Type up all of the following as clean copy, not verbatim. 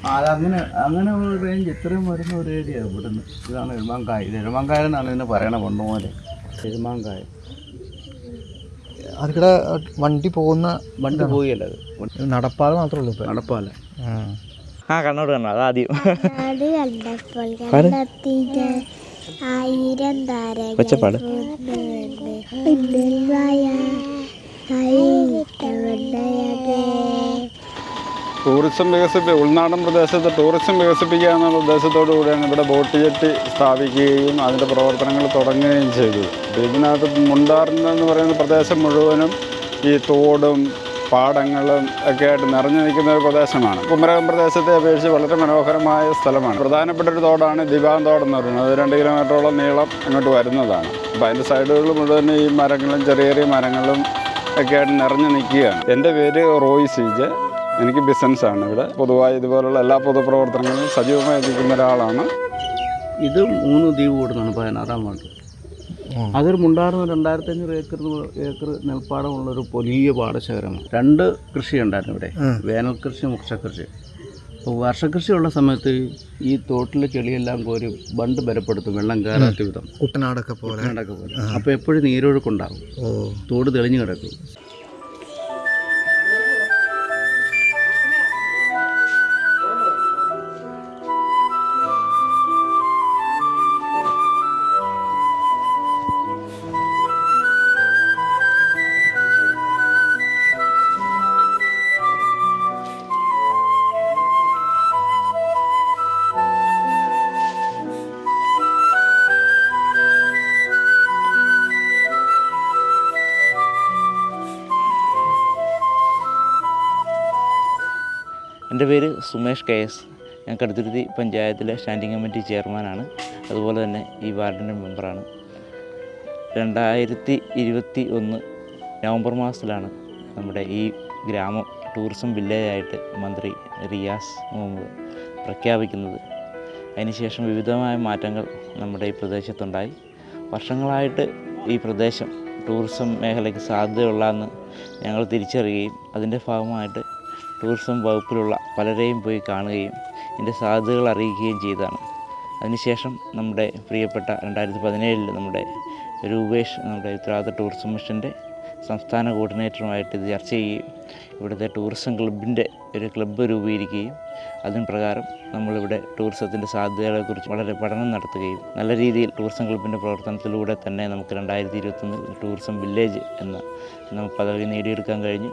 അതങ്ങനെ അങ്ങനെ ഒരു റേഞ്ച് ഇത്രയും വരുന്ന ഒരു ഏരിയ ഇവിടുന്ന്. ഇതാണ് എഴുമാങ്കായ. ഇത് എഴുമാങ്കായ എന്നാണ് ഇതിന് പറയണ കൊണ്ടുപോലെ. എഴുമാങ്കായ അതിവിടെ വണ്ടി പോകുന്ന വണ്ടി പോവുകയല്ല, അത് നടപ്പാല മാത്രമേ ഉള്ളൂ. നടപ്പാല. കണ്ണോട് കണ്ടോ അതാദ്യം ഒച്ചപ്പാട്. ഉൾനാടൻ പ്രദേശത്ത് ടൂറിസം വികസിപ്പിക്കുക എന്നുള്ള ഉദ്ദേശത്തോടു കൂടിയാണ് ഇവിടെ ബോട്ട് ജെട്ടി സ്ഥാപിക്കുകയും അതിൻ്റെ പ്രവർത്തനങ്ങൾ തുടങ്ങുകയും ചെയ്തു. ഇതിനകത്ത് മുണ്ടാറിനെന്ന് പറയുന്ന പ്രദേശം മുഴുവനും ഈ തോടും പാടങ്ങളും ഒക്കെ ആയിട്ട് നിറഞ്ഞു നിൽക്കുന്ന ഒരു പ്രദേശമാണ്. കുമരകം പ്രദേശത്തെ അപേക്ഷിച്ച് വളരെ മനോഹരമായ സ്ഥലമാണ്. പ്രധാനപ്പെട്ട ഒരു തോടാണ് ദിവാൻ തോടെന്ന് പറയുന്നത്. അത് 2 കിലോമീറ്ററോളം നീളം അങ്ങോട്ട് വരുന്നതാണ്. അപ്പോൾ അതിൻ്റെ സൈഡുകൾ മുഴുവൻ ഈ മരങ്ങളും ചെറിയ ചെറിയ മരങ്ങളും ഒക്കെ ആയിട്ട് നിറഞ്ഞു നിൽക്കുകയാണ്. എൻ്റെ പേര് റോയ് സീജ്. എനിക്ക് ബിസിനസ്സാണ്. ഇവിടെ പൊതുവായി ഇതുപോലുള്ള എല്ലാ പൊതുപ്രവർത്തനങ്ങളിലും സജീവമായി നിൽക്കുന്ന ഒരാളാണ്. ഇത് 3 ദ്വീപ് കൂടുന്നതാണ് 16-ാം വാർഡ്. അതൊരു മുണ്ടാർന്ന് 2500 ഏക്കർ നെൽപ്പാടമുള്ളൊരു വലിയ പാടശേഖരമാണ്. 2 കൃഷിയുണ്ടായിരുന്നു ഇവിടെ, വേനൽ കൃഷി, വൃക്ഷകൃഷി. അപ്പോൾ വർഷകൃഷിയുള്ള സമയത്ത് ഈ തോട്ടിലെ ചെളിയെല്ലാം കോരി ബണ്ട് ബലപ്പെടുത്തും, വെള്ളം കയറാത്ത വിധം. കുട്ടനാടൊക്കെ പോലെ. അപ്പോൾ എപ്പോഴും നീരൊഴുക്കുണ്ടാകും, തോട് തെളിഞ്ഞു കിടക്കും. എൻ്റെ പേര് സുമേഷ് KS. ഞാൻ കടുത്തുരുത്തി പഞ്ചായത്തിലെ സ്റ്റാൻഡിംഗ് കമ്മിറ്റി ചെയർമാനാണ്. അതുപോലെ തന്നെ ഈ വാർഡിൻ്റെ മെമ്പറാണ്. 2021 നവംബർ മാസത്തിലാണ് നമ്മുടെ ഈ ഗ്രാമം ടൂറിസം വില്ലേജായിട്ട് മന്ത്രി റിയാസ് മുഹമ്മദ് പ്രഖ്യാപിക്കുന്നത്. അതിനുശേഷം വിവിധമായ മാറ്റങ്ങൾ നമ്മുടെ ഈ പ്രദേശത്തുണ്ടായി. വർഷങ്ങളായിട്ട് ഈ പ്രദേശം ടൂറിസം മേഖലയ്ക്ക് സാധ്യതയുള്ളതെന്ന് ഞങ്ങൾ തിരിച്ചറിയുകയും അതിൻ്റെ ഭാഗമായിട്ട് ടൂറിസം വകുപ്പിലുള്ള പലരെയും പോയി കാണുകയും ഇതിൻ്റെ സാധ്യതകൾ അറിയിക്കുകയും ചെയ്തതാണ്. അതിനുശേഷം നമ്മുടെ പ്രിയപ്പെട്ട 2017 നമ്മുടെ രൂപേഷ്, നമ്മുടെ ഉത്തരവാദിത്ത ടൂറിസം മിഷൻ്റെ സംസ്ഥാന കോർഡിനേറ്ററുമായിട്ട് ഇത് ചർച്ച ചെയ്യുകയും ഇവിടുത്തെ ടൂറിസം ക്ലബിൻ്റെ ഒരു ക്ലബ്ബ് രൂപീകരിക്കുകയും അതിന് പ്രകാരം നമ്മളിവിടെ ടൂറിസത്തിൻ്റെ സാധ്യതകളെക്കുറിച്ച് വളരെ പഠനം നടത്തുകയും നല്ല രീതിയിൽ ടൂറിസം ക്ലബിൻ്റെ പ്രവർത്തനത്തിലൂടെ തന്നെ നമുക്ക് 2021 ടൂറിസം വില്ലേജ് എന്ന പദവി നേടിയെടുക്കാൻ കഴിഞ്ഞു.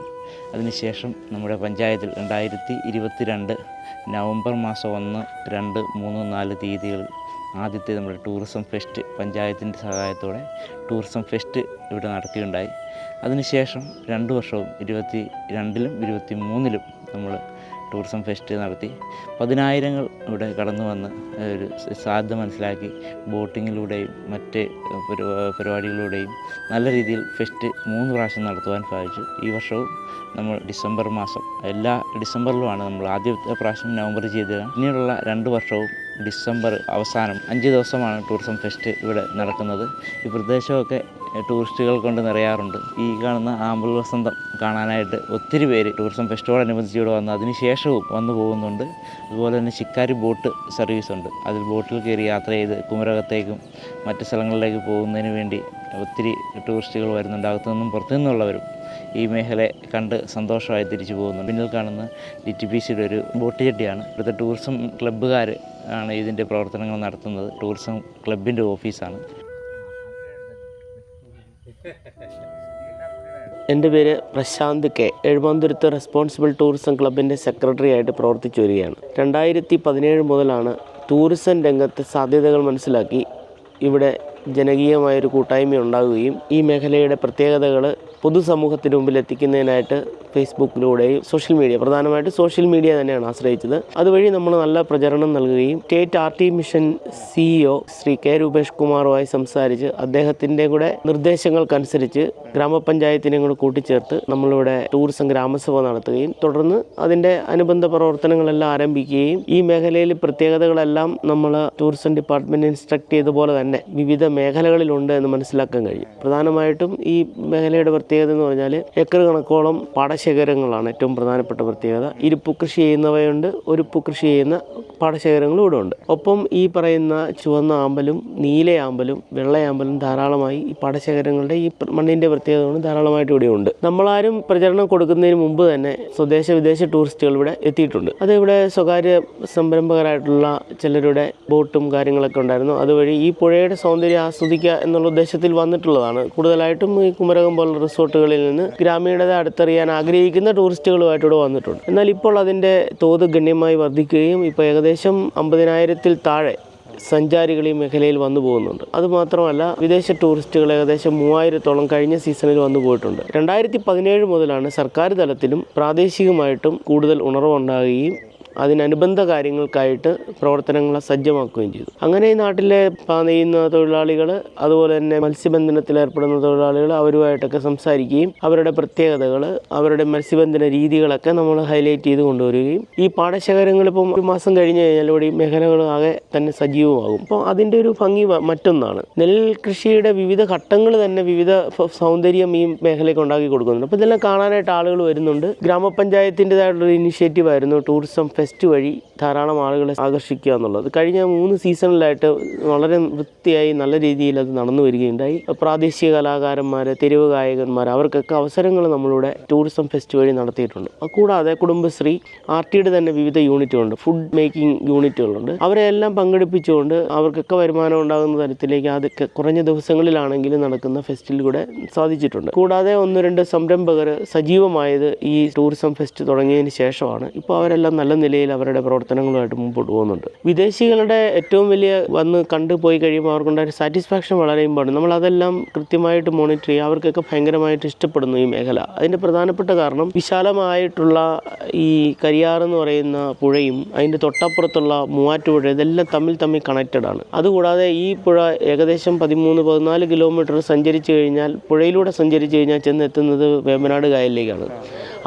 അതിനുശേഷം നമ്മുടെ പഞ്ചായത്തിൽ 2022 നവംബർ മാസം 1, 2, 3, 4 തീയതികളിൽ ആദ്യത്തെ നമ്മുടെ ടൂറിസം ഫെസ്റ്റ് പഞ്ചായത്തിൻ്റെ സഹായത്തോടെ ടൂറിസം ഫെസ്റ്റ് ഇവിടെ നടക്കുകയുണ്ടായി. അതിനുശേഷം 2 വർഷവും 22-ലും 23-ലും നമ്മൾ ടൂറിസം ഫെസ്റ്റ് നടത്തി. 10,000 ഇവിടെ കടന്നു വന്ന് ഒരു സാധ്യത മനസ്സിലാക്കി ബോട്ടിങ്ങിലൂടെയും മറ്റ് പരിപാടികളിലൂടെയും നല്ല രീതിയിൽ ഫെസ്റ്റ് 3 പ്രാവശ്യം നടത്തുവാൻ സാധിച്ചു. ഈ വർഷവും നമ്മൾ ഡിസംബർ മാസം, എല്ലാ ഡിസംബറിലുമാണ് നമ്മൾ ആദ്യത്തെ പ്രാവശ്യം നവംബറിൽ ചെയ്തത്. പിന്നീടുള്ള 2 വർഷവും ഡിസംബർ അവസാനം 5 ദിവസമാണ് ടൂറിസം ഫെസ്റ്റ് ഇവിടെ നടക്കുന്നത്. ഈ പ്രദേശമൊക്കെ ടൂറിസ്റ്റുകൾ കൊണ്ട് നിറയാറുണ്ട്. ഈ കാണുന്ന ആമ്പൽ വസന്തം കാണാനായിട്ട് ഒത്തിരി പേര് ടൂറിസം ഫെസ്റ്റിവലോടനുബന്ധിച്ച് ഇവിടെ വന്ന് അതിനുശേഷവും വന്നു പോകുന്നുണ്ട്. അതുപോലെ തന്നെ ശിക്കാരി ബോട്ട് സർവീസുണ്ട്. അതിൽ ബോട്ടിൽ കയറി യാത്ര ചെയ്ത് കുമരകത്തേക്കും മറ്റ് സ്ഥലങ്ങളിലേക്ക് പോകുന്നതിന് വേണ്ടി ഒത്തിരി ടൂറിസ്റ്റുകൾ വരുന്നുണ്ട്. അകത്തുനിന്നും പുറത്തു നിന്നുള്ളവരും ഈ മേഖല കണ്ട് സന്തോഷമായി തിരിച്ചു പോകുന്നു. പിന്നിൽ കാണുന്ന DTPCയുടെ ഒരു ബോട്ട് ജെട്ടിയാണ്. ഇവിടുത്തെ ടൂറിസം ക്ലബ്ബുകാർ ആണ് ഇതിൻ്റെ പ്രവർത്തനങ്ങൾ നടത്തുന്നത്. ടൂറിസം ക്ലബിൻ്റെ ഓഫീസാണ്. എൻ്റെ പേര് Prashanth K. Ezhumanthuruthu responsible tourism ക്ലബിൻ്റെ സെക്രട്ടറി ആയിട്ട് പ്രവർത്തിച്ചു വരികയാണ്. 2017 മുതലാണ് ടൂറിസം രംഗത്തെ സാധ്യതകൾ മനസ്സിലാക്കി ഇവിടെ ജനകീയമായൊരു കൂട്ടായ്മ ഉണ്ടാകുകയും ഈ മേഖലയുടെ പ്രത്യേകതകൾ പൊതുസമൂഹത്തിന് മുമ്പിൽ എത്തിക്കുന്നതിനായിട്ട് ഫേസ്ബുക്കിലൂടെയും പ്രധാനമായിട്ട് സോഷ്യൽ മീഡിയ തന്നെയാണ് ആശ്രയിച്ചത്. അതുവഴി നമ്മൾ നല്ല പ്രചരണം നൽകുകയും state RT mission CEO Shri K. Rupesh കുമാറുമായി സംസാരിച്ച് അദ്ദേഹത്തിൻ്റെ കൂടെ നിർദ്ദേശങ്ങൾക്കനുസരിച്ച് ഗ്രാമപഞ്ചായത്തിനെയും കൂടെ കൂട്ടിച്ചേർത്ത് നമ്മളിവിടെ ടൂറിസം ഗ്രാമസഭ നടത്തുകയും തുടർന്ന് അതിൻ്റെ അനുബന്ധ പ്രവർത്തനങ്ങളെല്ലാം ആരംഭിക്കുകയും ഈ മേഖലയിൽ പ്രത്യേകതകളെല്ലാം നമ്മൾ ടൂറിസം ഡിപ്പാർട്ട്മെൻറ്റ് ഇൻസ്ട്രക്ട് ചെയ്തതുപോലെ തന്നെ വിവിധ മേഖലകളിലുണ്ട് എന്ന് മനസ്സിലാക്കാൻ കഴിയും. പ്രധാനമായിട്ടും ഈ മേഖലയുടെ പ്രത്യേകത എന്ന് പറഞ്ഞാൽ ഏക്കർ കണക്കോളം പാടശേഖരം പാടശേഖരങ്ങളാണ് ഏറ്റവും പ്രധാനപ്പെട്ട പ്രത്യേകത. ഇരുപ്പ് കൃഷി ചെയ്യുന്നവയുണ്ട്, ഒരുപ്പ് കൃഷി ചെയ്യുന്ന പാടശേഖരങ്ങളും ഇവിടെ ഉണ്ട്. ഒപ്പം ഈ പറയുന്ന ചുവന്ന ആമ്പലും നീലയാമ്പലും വെള്ളയാമ്പലും ധാരാളമായി ഈ പാടശേഖരങ്ങളുടെ ഈ മണ്ണിൻ്റെ പ്രത്യേകത കൊണ്ട് ധാരാളമായിട്ട് ഇവിടെ ഉണ്ട്. നമ്മളാരും പ്രചരണം കൊടുക്കുന്നതിന് മുമ്പ് തന്നെ സ്വദേശ വിദേശ ടൂറിസ്റ്റുകൾ ഇവിടെ എത്തിയിട്ടുണ്ട്. അത് ഇവിടെ സ്വകാര്യ സംരംഭകരായിട്ടുള്ള ചിലരുടെ ബോട്ടും കാര്യങ്ങളൊക്കെ ഉണ്ടായിരുന്നു. അതുവഴി ഈ പുഴയുടെ സൗന്ദര്യം ആസ്വദിക്കുക എന്നുള്ള ഉദ്ദേശത്തിൽ വന്നിട്ടുള്ളതാണ്. കൂടുതലായിട്ടും ഈ കുമരകം പോലുള്ള റിസോർട്ടുകളിൽ നിന്ന് ഗ്രാമീണത അടുത്തറിയാൻ ആഗ്രഹിക്കുന്ന ടൂറിസ്റ്റുകളുമായിട്ട് ഇവിടെ വന്നിട്ടുണ്ട്. എന്നാൽ ഇപ്പോൾ അതിൻ്റെ തോത് ഗണ്യമായി വർദ്ധിക്കുകയും ഇപ്പോൾ ഏകദേശം 50,000-ൽ താഴെ സഞ്ചാരികൾ ഈ മേഖലയിൽ വന്നു പോകുന്നുണ്ട്. അതുമാത്രമല്ല വിദേശ ടൂറിസ്റ്റുകൾ ഏകദേശം 3000-ഓളം കഴിഞ്ഞ സീസണിൽ വന്നു പോയിട്ടുണ്ട്. 2017 മുതലാണ് സർക്കാർ തലത്തിലും പ്രാദേശികമായിട്ടും കൂടുതൽ ഉണർവുണ്ടാകുകയും അതിനനുബന്ധ കാര്യങ്ങൾക്കായിട്ട് പ്രവർത്തനങ്ങളെ സജ്ജമാക്കുകയും ചെയ്തു. അങ്ങനെ ഈ നാട്ടിലെ നെയ്യുന്ന തൊഴിലാളികൾ, അതുപോലെ തന്നെ മത്സ്യബന്ധനത്തിൽ ഏർപ്പെടുന്ന തൊഴിലാളികൾ, അവരുമായിട്ടൊക്കെ സംസാരിക്കുകയും അവരുടെ പ്രത്യേകതകൾ, അവരുടെ മത്സ്യബന്ധന രീതികളൊക്കെ നമ്മൾ ഹൈലൈറ്റ് ചെയ്ത് കൊണ്ടുവരികയും ഈ പാടശേഖരങ്ങളിപ്പം ഒരു മാസം കഴിഞ്ഞ് കഴിഞ്ഞാൽ ഇവിടെ ഈ മേഖലകൾ ആകെ തന്നെ സജീവമാകും. അപ്പോൾ അതിൻ്റെ ഒരു ഭംഗി മറ്റൊന്നാണ്. നെൽകൃഷിയുടെ വിവിധ ഘട്ടങ്ങൾ തന്നെ വിവിധ സൗന്ദര്യം ഈ മേഖലയ്ക്ക് ഉണ്ടാക്കി കൊടുക്കുന്നുണ്ട്. അപ്പോൾ ഇതെല്ലാം കാണാനായിട്ട് ആളുകൾ വരുന്നുണ്ട്. ഗ്രാമപഞ്ചായത്തിൻ്റെതായിട്ടുള്ളൊരു ഇനിഷ്യേറ്റീവായിരുന്നു ടൂറിസം ഫെസ്റ്റ് വഴി ധാരാളം ആളുകളെ ആകർഷിക്കുക എന്നുള്ളത്. കഴിഞ്ഞ 3 സീസണിലായിട്ട് വളരെ വൃത്തിയായി നല്ല രീതിയിൽ അത് നടന്നു വരികയുണ്ടായി. പ്രാദേശിക കലാകാരന്മാർ, തെരുവ് ഗായകന്മാർ, അവർക്കൊക്കെ അവസരങ്ങൾ നമ്മളിവിടെ ടൂറിസം ഫെസ്റ്റ് വഴി നടത്തിയിട്ടുണ്ട്. കൂടാതെ കുടുംബശ്രീ, RTയുടെ തന്നെ വിവിധ യൂണിറ്റുകളുണ്ട്, ഫുഡ് മേക്കിംഗ് യൂണിറ്റുകളുണ്ട്. അവരെല്ലാം പങ്കെടുപ്പിച്ചുകൊണ്ട് അവർക്കൊക്കെ വരുമാനം ഉണ്ടാകുന്ന തരത്തിലേക്ക് അതൊക്കെ കുറഞ്ഞ ദിവസങ്ങളിലാണെങ്കിലും നടക്കുന്ന ഫെസ്റ്റിലൂടെ സാധിച്ചിട്ടുണ്ട്. കൂടാതെ 1-2 സംരംഭകർ സജീവമായത് ഈ ടൂറിസം ഫെസ്റ്റ് തുടങ്ങിയതിന് ശേഷമാണ്. ഇപ്പോൾ അവരെല്ലാം നല്ല നിലയിൽ അവരുടെ പ്രവർത്തനങ്ങളുമായിട്ട് മുമ്പോട്ട് പോകുന്നുണ്ട്. വിദേശികളുടെ ഏറ്റവും വലിയ വന്ന് കണ്ടുപോയി കഴിയുമ്പോൾ അവർക്കുണ്ടായ സാറ്റിസ്ഫാക്ഷൻ വളരെ ഇമ്പോർട്ടൻ്റ്. നമ്മളതെല്ലാം കൃത്യമായിട്ട് മോണിറ്റർ ചെയ്യുക. അവർക്കൊക്കെ ഭയങ്കരമായിട്ട് ഇഷ്ടപ്പെടുന്നു ഈ മേഖല. അതിൻ്റെ പ്രധാനപ്പെട്ട കാരണം വിശാലമായിട്ടുള്ള ഈ കരിയാർ എന്ന് പറയുന്ന പുഴയും അതിൻ്റെ തൊട്ടപ്പുറത്തുള്ള മൂവാറ്റുപുഴ, ഇതെല്ലാം തമ്മിൽ കണക്റ്റഡ് ആണ്. അതുകൂടാതെ ഈ പുഴ ഏകദേശം 13-14 കിലോമീറ്റർ സഞ്ചരിച്ചു കഴിഞ്ഞാൽ, പുഴയിലൂടെ സഞ്ചരിച്ചു കഴിഞ്ഞാൽ ചെന്നെത്തുന്നത് വേമ്പനാട് കായലിലേക്കാണ്.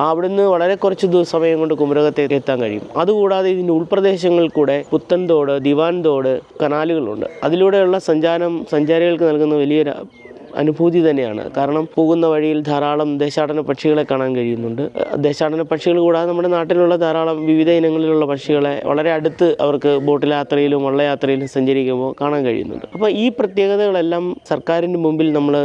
അവിടുന്ന് വളരെ കുറച്ച് സമയം കൊണ്ട് കുമരകത്തേക്ക് എത്താൻ കഴിയും. അതുകൂടാതെ ഇതിൻ്റെ ഉൾപ്രദേശങ്ങളിൽ കൂടെ പുത്തൻതോട്, ദിവാൻ തോട്, കനാലുകളുണ്ട്. അതിലൂടെയുള്ള സഞ്ചാരികൾക്ക് നൽകുന്ന വലിയൊരു അനുഭൂതി തന്നെയാണ്. കാരണം പോകുന്ന വഴിയിൽ ധാരാളം ദേശാടന പക്ഷികളെ കാണാൻ കഴിയുന്നുണ്ട്. ദേശാടന പക്ഷികൾ കൂടാതെ നമ്മുടെ നാട്ടിലുള്ള ധാരാളം വിവിധ ഇനങ്ങളിലുള്ള പക്ഷികളെ വളരെ അടുത്ത് അവർക്ക് ബോട്ട് യാത്രയിലും വള്ളയാത്രയിലും സഞ്ചരിക്കുമ്പോൾ കാണാൻ കഴിയുന്നുണ്ട്. അപ്പോൾ ഈ പ്രത്യേകതകളെല്ലാം സർക്കാരിൻ്റെ മുമ്പിൽ നമ്മൾ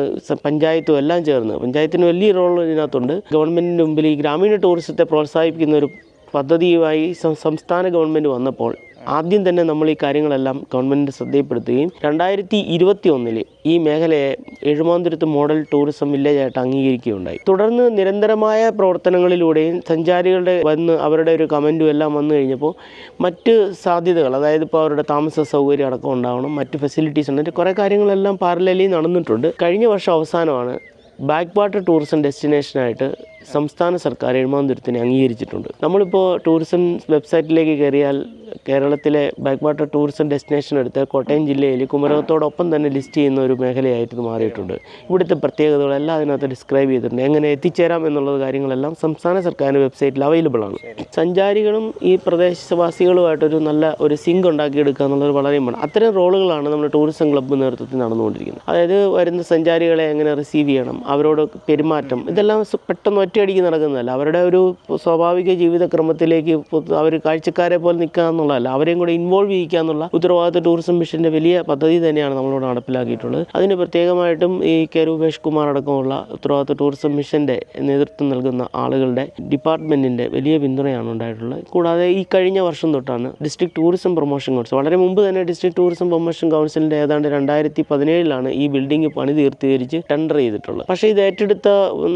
പഞ്ചായത്തും എല്ലാം ചേർന്ന്, പഞ്ചായത്തിന് വലിയ റോൾ ഇതിനകത്തുണ്ട്. ഗവൺമെൻറ്റിൻ്റെ മുമ്പിൽ ഈ ഗ്രാമീണ ടൂറിസത്തെ പ്രോത്സാഹിപ്പിക്കുന്ന ഒരു പദ്ധതിയുമായി സംസ്ഥാന ഗവൺമെൻറ് വന്നപ്പോൾ ആദ്യം തന്നെ നമ്മൾ ഈ കാര്യങ്ങളെല്ലാം ഗവൺമെൻറ്റിൻ്റെ ശ്രദ്ധയിൽപ്പെടുത്തുകയും 2021 ഈ മേഖലയെ എഴുമാന്തുരുത്ത് മോഡൽ ടൂറിസം വില്ലേജായിട്ട് അംഗീകരിക്കുകയുണ്ടായി. തുടർന്ന് നിരന്തരമായ പ്രവർത്തനങ്ങളിലൂടെയും സഞ്ചാരികളുടെ വന്ന് അവരുടെ ഒരു കമൻറ്റും എല്ലാം വന്നു കഴിഞ്ഞപ്പോൾ മറ്റ് സാധ്യതകൾ, അതായത് ഇപ്പോൾ അവരുടെ താമസ സൗകര്യം അടക്കം ഉണ്ടാവണം, മറ്റ് ഫെസിലിറ്റീസ് ഉണ്ട്, കുറേ കാര്യങ്ങളെല്ലാം പാരലലി നടന്നിട്ടുണ്ട്. കഴിഞ്ഞ വർഷം അവസാനമാണ് ബാക്ക് വാട്ടർ ടൂറിസം ഡെസ്റ്റിനേഷനായിട്ട് സംസ്ഥാന സർക്കാർ എഴുമാന്തുരത്തിനെ അംഗീകരിച്ചിട്ടുണ്ട്. നമ്മളിപ്പോൾ ടൂറിസം വെബ്സൈറ്റിലേക്ക് കയറിയാൽ കേരളത്തിലെ ബാക്ക് വാട്ടർ ടൂറിസം ഡെസ്റ്റിനേഷൻ എടുത്ത് കോട്ടയം ജില്ലയിൽ കുമരകത്തോടൊപ്പം തന്നെ ലിസ്റ്റ് ചെയ്യുന്ന ഒരു മേഖലയായിട്ട് മാറിയിട്ടുണ്ട്. ഇവിടുത്തെ പ്രത്യേകതകളെല്ലാം അതിനകത്ത് ഡിസ്ക്രൈബ് ചെയ്തിട്ടുണ്ട്. എങ്ങനെ എത്തിച്ചേരാം എന്നുള്ള കാര്യങ്ങളെല്ലാം സംസ്ഥാന സർക്കാരിൻ്റെ വെബ്സൈറ്റിൽ അവൈലബിൾ ആണ്. സഞ്ചാരികളും ഈ പ്രദേശവാസികളുമായിട്ടൊരു നല്ല ഒരു സിങ്ക് ഉണ്ടാക്കിയെടുക്കുക എന്നുള്ളത് വളരെ ഇമ്പോർട്ടൻ്റ്. അത്തരം റോളുകളാണ് നമ്മുടെ ടൂറിസം ക്ലബ്ബ് നേതൃത്വത്തിൽ നടന്നുകൊണ്ടിരിക്കുന്നത്. അതായത് വരുന്ന സഞ്ചാരികളെ എങ്ങനെ റിസീവ് ചെയ്യണം, അവരോട് പെരുമാറ്റം, ഇതെല്ലാം പെട്ടെന്ന് ഒറ്റയടിക്ക് നടക്കുന്നതല്ല. അവരുടെ ഒരു സ്വാഭാവിക ജീവിതക്രമത്തിലേക്ക് അവർ കാഴ്ചക്കാരെ പോലെ നിൽക്കുക എന്നുള്ളതല്ല, അവരെയും കൂടെ ഇൻവോൾവ് ചെയ്യിക്കുക എന്നുള്ള ഉത്തരവാദിത്ത ടൂറിസം മിഷൻ്റെ വലിയ പദ്ധതി തന്നെയാണ് നമ്മളിവിടെ നടപ്പിലാക്കിയിട്ടുള്ളത്. അതിന് പ്രത്യേകമായിട്ടും ഈ കെ രൂപേഷ് കുമാർ അടക്കമുള്ള ഉത്തരവാദിത്ത ടൂറിസം മിഷൻ്റെ നേതൃത്വം നൽകുന്ന ആളുകളുടെ ഡിപ്പാർട്ട്മെൻറ്റിൻ്റെ വലിയ പിന്തുണയാണ് ഉണ്ടായിട്ടുള്ളത്. കൂടാതെ ഈ കഴിഞ്ഞ വർഷം തൊട്ടാണ് ഡിസ്ട്രിക്ട് ടൂറിസം പ്രൊമോഷൻ കൗൺസിൽ, വളരെ മുമ്പ് തന്നെ ഡിസ്ട്രിക്ട് ടൂറിസം പ്രൊമോഷൻ കൗൺസിലിൻ്റെ ഏതാണ്ട് 2017 ഈ ബിൽഡിംഗ് പണി തീർത്തീകരിച്ച് ടെൻഡർ ചെയ്തിട്ടുള്ളത്. പക്ഷേ ഇത് ഏറ്റെടുത്ത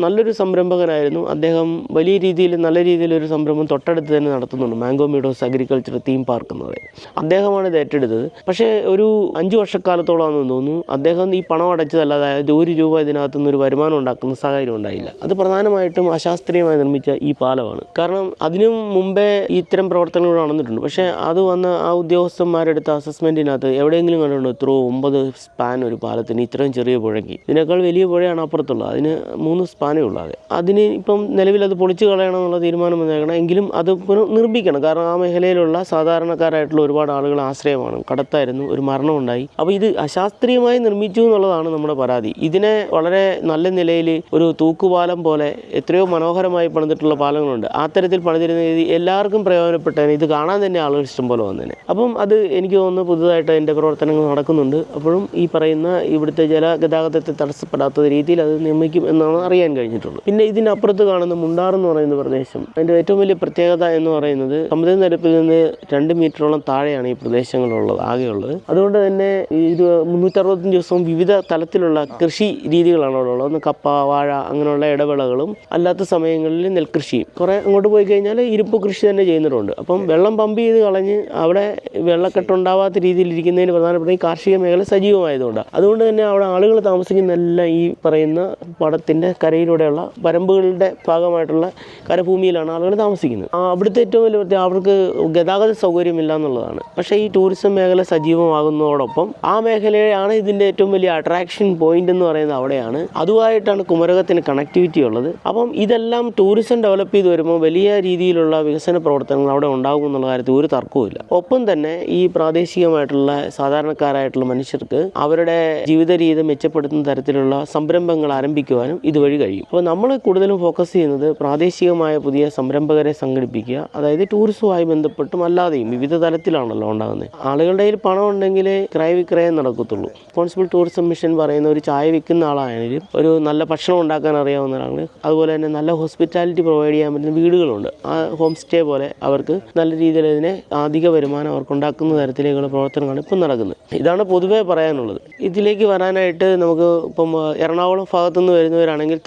നല്ലൊരു സംരംഭകനായിരുന്നു അദ്ദേഹം. വലിയ രീതിയിൽ നല്ല രീതിയിലൊരു സംരംഭം തൊട്ടടുത്ത് തന്നെ നടത്തുന്നുണ്ട്, മാംഗോ മീഡോസ് അഗ്രികൾച്ചർ തീം പാർക്ക് എന്ന് പറയും. അദ്ദേഹമാണ് ഇത് ഏറ്റെടുത്തത്. പക്ഷേ ഒരു 5 വർഷക്കാലത്തോളമാണെന്ന് തോന്നുന്നു അദ്ദേഹം ഈ പണം അടച്ചതല്ല, അതായത് ₹1 ഇതിനകത്തുനിന്ന് ഒരു വരുമാനം ഉണ്ടാക്കുന്ന സാഹചര്യം ഉണ്ടായില്ല. അത് പ്രധാനമായിട്ടും അശാസ്ത്രീയമായി നിർമ്മിച്ച ഈ പാലമാണ്. കാരണം അതിനു മുമ്പേ ഇത്തരം പ്രവർത്തനങ്ങൾ നടന്നിട്ടുണ്ട്. പക്ഷേ അത് വന്ന ആ ഉദ്യോഗസ്ഥന്മാരെടുത്ത അസസ്മെൻറ്റിനകത്ത് എവിടെയെങ്കിലും കണ്ടുണ്ടോ ഇത്രയോ 9 സ്പാൻ ഒരു പാലത്തിന്, ഇത്രയും ചെറിയ പുഴയ്ക്ക്? ഇതിനേക്കാൾ വലിയ പുഴയാണ് അപ്പുറത്തുള്ളത്, അതിന് 3 സ്പാനേ ഉള്ളത്. അതിന് ഇപ്പം നിലവിൽ അത് പൊളിച്ചു കളയണം എന്നുള്ള തീരുമാനം വന്നേക്കണം. എങ്കിലും അത് നിർമ്മിക്കണം. കാരണം ആ മേഖലയിലുള്ള സാധാരണക്കാരായിട്ടുള്ള ഒരുപാട് ആളുകൾ ആശ്രയമാണ്. കടത്തായിരുന്നു, ഒരു മരണമുണ്ടായി. അപ്പോൾ ഇത് അശാസ്ത്രീയമായി നിർമ്മിച്ചു എന്നുള്ളതാണ് നമ്മുടെ പരാതി. ഇതിനെ വളരെ നല്ല നിലയിൽ ഒരു തൂക്കുപാലം പോലെ എത്രയോ മനോഹരമായി പണിതിട്ടുള്ള പാലങ്ങളുണ്ട്. ആ തരത്തിൽ പണിതിരുന്ന രീതി എല്ലാവർക്കും പ്രയോജനപ്പെട്ടേനെ. ഇത് കാണാൻ തന്നെ ആളുകൾ ഇഷ്ടം പോലെ വന്നേനെ. അപ്പം അത് എനിക്ക് തോന്നുന്നു പുതുതായിട്ട് അതിൻ്റെ പ്രവർത്തനങ്ങൾ നടക്കുന്നുണ്ട്. അപ്പോഴും ഈ പറയുന്ന ഇവിടുത്തെ ജലഗതാഗതത്തെ തടസ്സപ്പെടാത്ത രീതിയിൽ അത് നിർമ്മിക്കും എന്നാണ് അറിയാൻ കഴിഞ്ഞിട്ടുള്ളത്. പിന്നെ ഇതിനപ്പുറത്ത് കാണുന്ന മുണ്ടാർ എന്ന് പറയുന്ന പ്രദേശം, അതിൻ്റെ ഏറ്റവും വലിയ പ്രത്യേകത എന്ന് പറയുന്നത് സമുദ്രനിരപ്പിൽ നിന്ന് 2 മീറ്ററോളം താഴെയാണ് ഈ പ്രദേശങ്ങളുള്ളത്, ആകെയുള്ളത്. അതുകൊണ്ട് തന്നെ ഇത് 365 ദിവസവും വിവിധ തലത്തിലുള്ള കൃഷി രീതികളാണ് അവിടെ ഉള്ളത്. ഒന്ന് കപ്പ, വാഴ, അങ്ങനെയുള്ള ഇടവേളകളും അല്ലാത്ത സമയങ്ങളിൽ നെൽകൃഷിയും. കുറേ അങ്ങോട്ട് പോയി കഴിഞ്ഞാൽ ഇരുപ്പ് കൃഷി തന്നെ ചെയ്യുന്നവരുണ്ട്. അപ്പം വെള്ളം പമ്പ് ചെയ്ത് കളഞ്ഞ് അവിടെ വെള്ളക്കെട്ടുണ്ടാവാത്ത രീതിയിൽ ഇരിക്കുന്നതിന് പ്രധാനപ്പെട്ട ഈ കാർഷിക മേഖല സജീവമായതുകൊണ്ട് അതുകൊണ്ട് തന്നെ അവിടെ ആളുകൾ താമസിക്കുന്നതെല്ലാം ഈ പറയുന്ന പടത്തിൻ്റെ കരയിലൂടെയുള്ള വരമ്പുകളുടെ ഭാഗമായിട്ടുള്ള കരഭൂമിയിലാണ് ആളുകൾ താമസിക്കുന്നത്. അവിടുത്തെ ഏറ്റവും വലിയ പ്രത്യേകത അവർക്ക് ഗതാഗത സൗകര്യമില്ല എന്നുള്ളതാണ്. പക്ഷേ ഈ ടൂറിസം മേഖല സജീവമാകുന്നതോടൊപ്പം ആ മേഖലയാണ് ഇതിൻ്റെ ഏറ്റവും വലിയ അട്രാക്ഷൻ പോയിന്റ് എന്ന് പറയുന്നത് അവിടെയാണ്. അതുമായിട്ടാണ് കുമരകത്തിന് കണക്ടിവിറ്റി ഉള്ളത്. അപ്പം ഇതെല്ലാം ടൂറിസം ഡെവലപ്പ് ചെയ്ത് വരുമ്പോൾ വലിയ രീതിയിലുള്ള വികസന പ്രവർത്തനങ്ങൾ അവിടെ ഉണ്ടാകും എന്നുള്ള കാര്യത്തിൽ ഒരു തർക്കവുമില്ല. ഒപ്പം തന്നെ ഈ പ്രാദേശികമായിട്ടുള്ള സാധാരണക്കാരായിട്ടുള്ള മനുഷ്യർക്ക് അവരുടെ ജീവിത രീതി മെച്ചപ്പെടുത്തുന്ന തരത്തിലുള്ള സംരംഭങ്ങൾ ആരംഭിക്കുവാനും ഇതുവഴി കഴിയും. അപ്പോൾ നമ്മൾ കൂടുതലും ഫോക്കസ് ചെയ്യുന്നത് പ്രാദേശികമായ പുതിയ സംരംഭകരെ സംഘടിപ്പിക്കുക, അതായത് ടൂറിസവുമായി ബന്ധപ്പെട്ടും അല്ലാതെയും വിവിധ തലത്തിലാണല്ലോ ഉണ്ടാകുന്നത്. ആളുകളുടെ കയ്യിൽ പണം ഉണ്ടെങ്കിൽ ക്രയവിക്രയം നടക്കത്തുള്ളൂ. റെസ്പോൺസിബിൾ ടൂറിസം മിഷൻ പറയുന്ന ഒരു ചായ വിൽക്കുന്ന ആളാണെങ്കിലും ഒരു നല്ല ഭക്ഷണം ഉണ്ടാക്കാൻ അറിയാവുന്ന ആളാണ്, അതുപോലെ തന്നെ നല്ല ഹോസ്പിറ്റാലിറ്റി പ്രൊവൈഡ് ചെയ്യാൻ പറ്റുന്ന വീടുകളുണ്ട്. ആ ഹോം സ്റ്റേ പോലെ അവർക്ക് നല്ല രീതിയിൽ ഇതിനെ അധിക വരുമാനം അവർക്ക് ഉണ്ടാക്കുന്ന തരത്തിലേക്കുള്ള പ്രവർത്തനങ്ങളാണ് ഇപ്പം നടക്കുന്നത്. ഇതാണ് പൊതുവേ പറയാനുള്ളത്. ഇതിലേക്ക് വരാനായിട്ട് നമുക്ക് ഇപ്പം എറണാകുളം ഭാഗത്തുനിന്ന് വരുന്നവരാണെങ്കിൽ